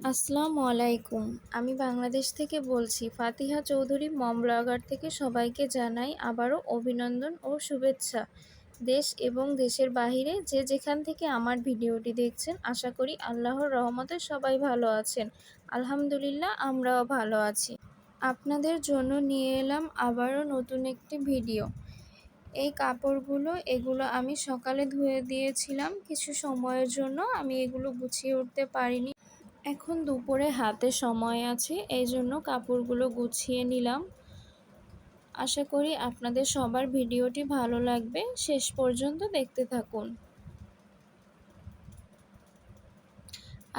আসসালামু আলাইকুম। আমি বাংলাদেশ থেকে বলছি। ফাতিহা চৌধুরী মম ব্লগার থেকে সবাইকে জানাই আবারও অভিনন্দন ও শুভেচ্ছা। দেশ এবং দেশের বাহিরে যে যেখান থেকে আমার ভিডিওটি দেখছেন, আশা করি আল্লাহর রহমতে সবাই ভালো আছেন। আলহামদুলিল্লাহ, আমরাও ভালো আছি। আপনাদের জন্য নিয়ে এলাম আবারও নতুন একটি ভিডিও। এই কাপড়গুলো এগুলো আমি সকালে ধুয়ে দিয়েছিলাম কিছু সময়ের জন্য। আমি এগুলো গুছিয়ে উঠতে পারিনি। এখন দুপুরে হাতে সময় আছে, এই জন্য কাপড়গুলো গুছিয়ে নিলাম। আশা করি আপনাদের সবার ভিডিওটি ভালো লাগবে, শেষ পর্যন্ত দেখতে থাকুন।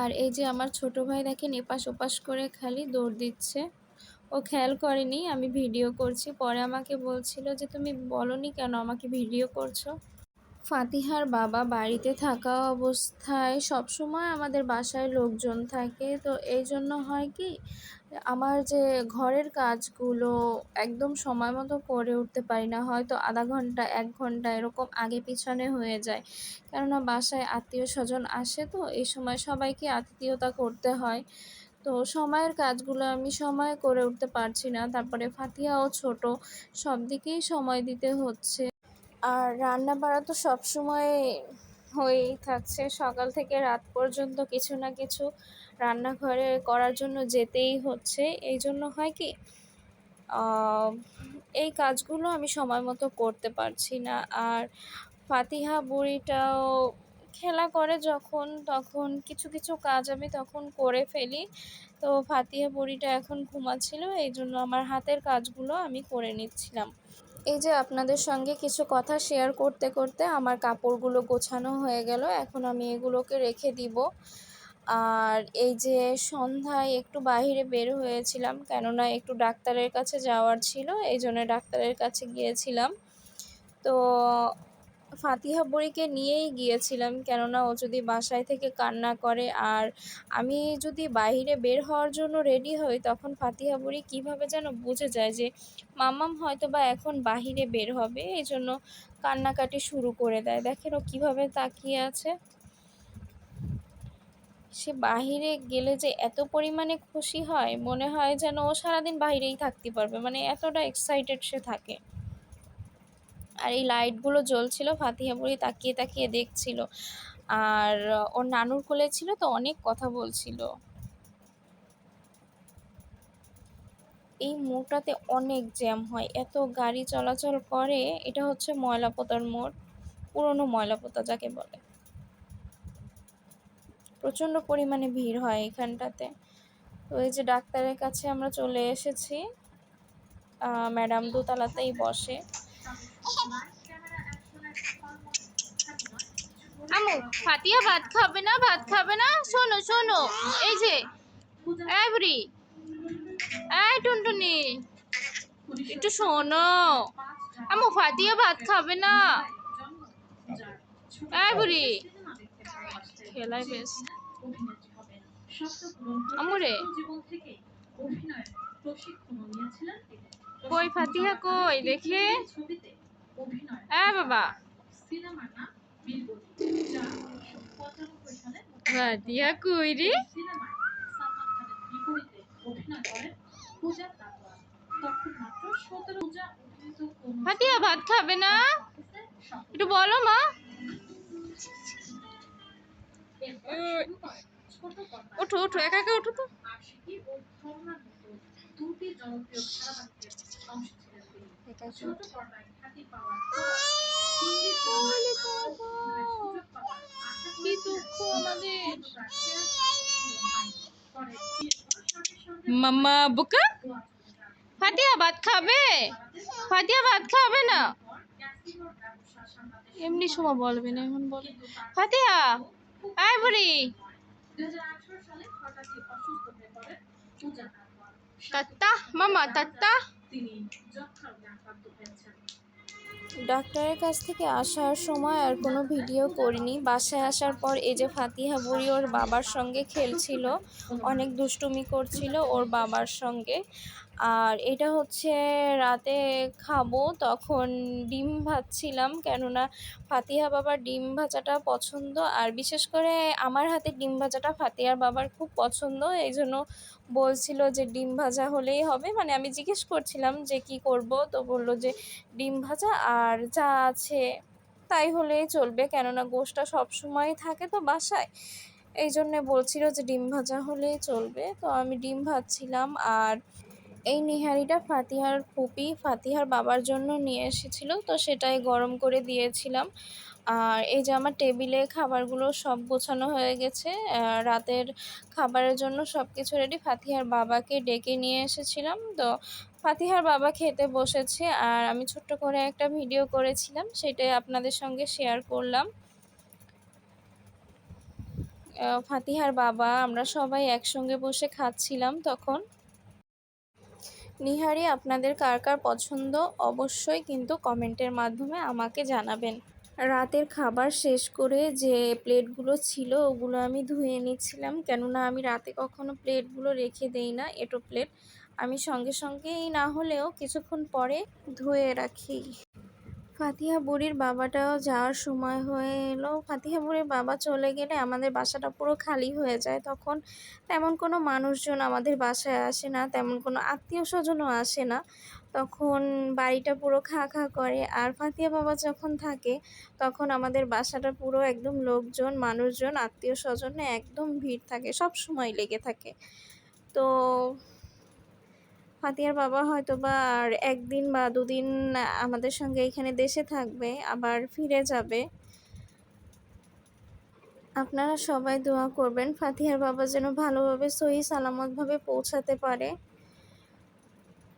আর এই যে আমার ছোট ভাই দেখেন এপাশ ওপাশ করে খালি দৌড় দিচ্ছে। ও খেয়াল করেনি আমি ভিডিও করছি, পরে আমাকে বলছিল যে তুমি বলনি কেন আমাকে ভিডিও করছো। ফাতিহার বাবা বাড়িতে থাকা অবস্থায় সবসময় আমাদের বাসায় লোকজন থাকে, তো এই জন্য হয় কি আমার যে ঘরের কাজগুলো একদম সময় মতো করে উঠতে পারি না, হয়তো আধা ঘন্টা 1 ঘন্টা এরকম আগে পিছনে হয়ে যায়। কেননা বাসায় আত্মীয় স্বজন আসে, তো এই সময় সবাইকে আতিথেয়তা করতে হয়। তো সময়ের কাজগুলো আমি সময়ে করে উঠতে পারছি না। তারপরে ফাতিহাও ছোট, সব দিকেই সময় দিতে হচ্ছে। আর রান্না বাড়া তো সবসময় হয়েই থাকছে, সকাল থেকে রাত পর্যন্ত কিছু না কিছু রান্নাঘরে করার জন্য যেতেই হচ্ছে। এই জন্য হয় কি আহ, এই কাজগুলো আমি সময় মতো করতে পারছি না। আর ফাতিহা বুড়িটাও খেলা করে যখন তখন কিছু কিছু কাজ আমি তখন করে ফেলি। তো ফাতিহা বুড়িটা এখন ঘুমাচ্ছিল, এই জন্য আমার হাতের কাজগুলো আমি করে নিচ্ছিলাম। এই যে আপনাদের সঙ্গে কিছু কথা শেয়ার করতে করতে আমার কাপড়গুলো গোছানো হয়ে গেল। এখন আমি এগুলোকে রেখে দিব। আর এই যে সন্ধ্যায় একটু বাইরে বের হয়েছিলাম, কেননা একটু ডাক্তারের কাছে যাওয়ার ছিল, এই জন্য ডাক্তারের কাছে গিয়েছিলাম। তো ফাতিহা বুড়িকে নিয়েই গিয়েছিলাম, কেননা ও যদি বাসায় থেকে কান্না করে আর আমি যদি বাইরে বের হওয়ার জন্য রেডি হই, তখন ফাতিহা বুড়ি কীভাবে যেন বুঝে যায় যে মাম্মাম হয়তো বা এখন বাহিরে বের হবে, এই জন্য কান্নাকাটি শুরু করে দেয়। দেখেন ও কীভাবে তাকিয়ে আছে। সে বাহিরে গেলে যে এত পরিমাণে খুশি হয়, মনে হয় যেন ও সারাদিন বাইরেই থাকতে পারবে, মানে এতটা এক্সাইটেড সে থাকে। আর এই লাইটগুলো জ্বলছিল, ফাতিহা বুড়ি তাকিয়ে তাকিয়ে দেখছিল। আর ওর নানুর কোলে ছিল, তো অনেক কথা বলছিল। এই মোড়টাতে অনেক জ্যাম হয়, এত গাড়ি চলাচল করে। এটা হচ্ছে ময়লাপোতার মোড়, পুরনো ময়লাপোতা যাকে বলে। প্রচণ্ড পরিমাণে ভিড় হয় এখানটাতে। তো এই যে ডাক্তারের কাছে আমরা চলে এসেছি। ম্যাডাম দোতলাতেই বসে। আমু, ফাতিহা ভাত খাবে না? ভাত খাবে না? শোনো শোনো, এই যে এই বুড়ি, এই টুনটুনি, একটু শোনো। আমু, ফাতিহা ভাত খাবে না? এই বুড়ি, খেলায় বেশ। আমুরে, কই ফাতিহা কই দেখে? বাবা, ফাতিহা কই রে? ফাতিহা ভাত খাবে না? একটু বলো মা। ওঠো ওঠো, একা একা ওঠো তো। কি দুঃখ আমাদের। মাম্মা বুকা, ফাতিহা ভাত খাবে? ফাতিহা ভাত খাবে না? এমনি সময় বলবে না, এখন বলে ফাতিহা। আয় বুড়ি, তাত্তা মামা তাত্তা। ডাক্তারের কাছ থেকে আসার সময় আর কোনো ভিডিও করিনি। বাসায় আসার পর এই যে ফাতিহা বুড়ি ওর বাবার সঙ্গে খেলছিল, অনেক দুষ্টুমি করছিল ওর বাবার সঙ্গে। আর এটা হচ্ছে রাতে খাবো। তখন ডিম ভাজছিলাম, কেননা ফাতিহা বাবার ডিম ভাজাটা পছন্দ, আর বিশেষ করে আমার হাতের ডিম ভাজাটা ফাতিহার বাবার খুব পছন্দ। এই জন্য বলছিল যে ডিম ভাজা হলেই হবে, মানে আমি জিজ্ঞেস করছিলাম যে কি করব, তো বললো যে ডিম ভাজা আর যা আছে তাই হলেই চলবে, কেননা গোশটা সবসময় থাকে তো বাসায়, এই জন্যে বলছিল যে ডিম ভাজা হলেই চলবে। তো আমি ডিম ভাজছিলাম, আর এই নিহারিটা ফাতিহার ফুপি ফাতিহার বাবার জন্য নিয়ে এসেছিল, তো সেটাই গরম করে দিয়েছিলাম। আর এই যে আমার টেবিলে খাবারগুলো সব গোছানো হয়ে গেছে, রাতের খাবারের জন্য সব কিছু রেডি। ফাতিহার বাবাকে ডেকে নিয়ে এসেছিলাম, তো ফাতিহার বাবা খেতে বসেছে, আর আমি ছোট্ট করে একটা ভিডিও করেছিলাম, সেটাই আপনাদের সঙ্গে শেয়ার করলাম। ফাতিহার বাবা আমরা সবাই একসঙ্গে বসে খাচ্ছিলাম তখন। নিহারি আপনাদের কার কার পছন্দ অবশ্যই কিন্তু কমেন্টের মাধ্যমে আমাকে জানাবেন। রাতের খাবার শেষ করে যে প্লেটগুলো ছিল ওগুলো আমি ধুয়ে নিচ্ছিলাম, কেননা আমি রাতে কখনো প্লেটগুলো রেখে দেই না, এঁটো প্লেট আমি সঙ্গে সঙ্গেই না হলেও কিছুক্ষণ পরে ধুয়ে রাখি। ফাতিহা বুড়ির বাবাটাও যাওয়ার সময় হয়ে এলো। ফাতিহা বুড়ির বাবা চলে গেলে আমাদের বাসাটা পুরো খালি হয়ে যায়, তখন তেমন কোনো মানুষজন আমাদের বাসায় আসে না, তেমন কোনো আত্মীয় স্বজনও আসে না, তখন বাড়িটা পুরো খা খা করে। আর ফাতিহা বাবা যখন থাকে তখন আমাদের বাসাটা পুরো একদম লোকজন মানুষজন আত্মীয় স্বজনে একদম ভিড় থাকে, সব সময় লেগে থাকে। তো ফাতিহার বাবা হয়তো বা আর 1 দিন বা 2 দিন আমাদের সঙ্গে এখানে দেশে থাকবে, আবার ফিরে যাবে। আপনারা সবাই দোয়া করবেন ফাতিহার বাবা যেন ভালোভাবে সহি সালামতভাবে পৌঁছাতে পারে।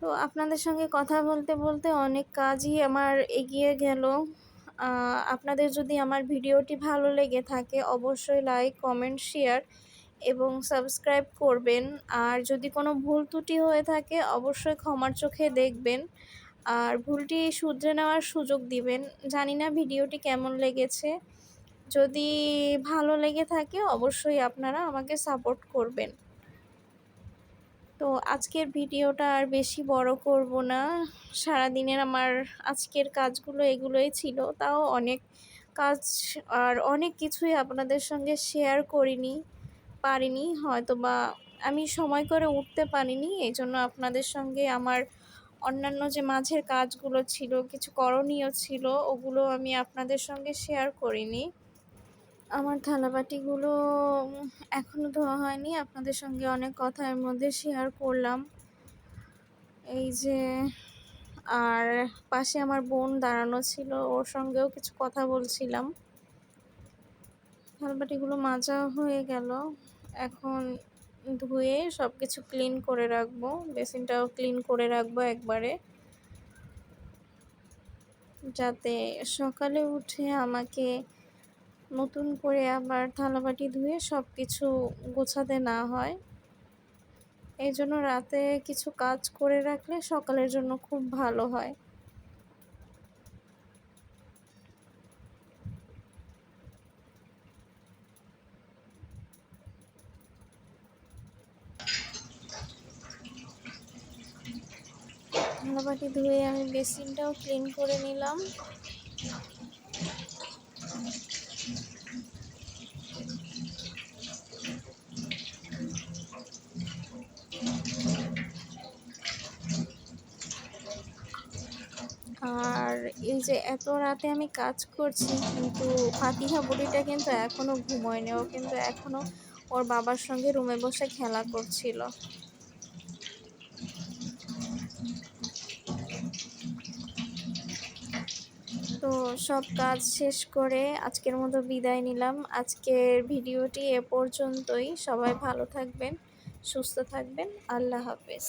তো আপনাদের সঙ্গে কথা বলতে বলতে অনেক কাজই আমার এগিয়ে গেল। আপনাদের যদি আমার ভিডিওটি ভালো লেগে থাকে অবশ্যই লাইক, কমেন্ট, শেয়ার এবং সাবস্ক্রাইব করবেন। আর যদি কোনো ভুল ত্রুটি হয়ে থাকে অবশ্যই ক্ষমার চোখে দেখবেন, আর ভুলটি শুধরে নেওয়ার সুযোগ দিবেন। জানি না ভিডিওটি কেমন লেগেছে, যদি ভালো লেগে থাকে অবশ্যই আপনারা আমাকে সাপোর্ট করবেন। তো আজকের ভিডিওটা আর বেশি বড় করব না। সারাদিনের আমার আজকের কাজগুলো এগুলোই ছিল, তাও অনেক কাজ আর অনেক কিছুই আপনাদের সঙ্গে শেয়ার পারিনি, হয়তোবা আমি সময় করে উঠতে পারিনি, এই জন্য আপনাদের সঙ্গে আমার অন্যান্য যে মাঝের কাজগুলো ছিল, কিছু করণীয় ছিল, ওগুলো আমি আপনাদের সঙ্গে শেয়ার করিনি। আমার থালাবাটিগুলো এখনও ধোয়া হয়নি, আপনাদের সঙ্গে অনেক কথা এর মধ্যে শেয়ার করলাম। এই যে আর পাশে আমার বোন দাঁড়ানো ছিল, ওর সঙ্গেও কিছু কথা বলছিলাম। থালাবাটিগুলো মাজা হয়ে গেল, এখন ধুয়ে সব কিছু ক্লিন করে রাখবো, বেসিনটাও ক্লিন করে রাখবো একবারে, যাতে সকালে উঠে আমাকে নতুন করে আবার থালাবাটি ধুয়ে সব কিছু গোছাতে না হয়। এই জন্য রাতে কিছু কাজ করে রাখলে সকালের জন্য খুব ভালো হয়। থালাবাটি ধুয়ে আমি বেসিনটাও ক্লিন করে নিলাম। আর এই যে এত রাতে আমি কাজ করছি, কিন্তু ফাতিহা বুড়িটা কিন্তু এখনও ঘুমোয়নি, ও কিন্তু এখনও ওর বাবার সঙ্গে রুমে বসে খেলা করছিল। তো সব কাজ শেষ করে আজকের মতো বিদায় নিলাম। আজকের ভিডিওটি এ পর্যন্তই। সবাই ভালো থাকবেন, সুস্থ থাকবেন। আল্লাহ হাফেজ।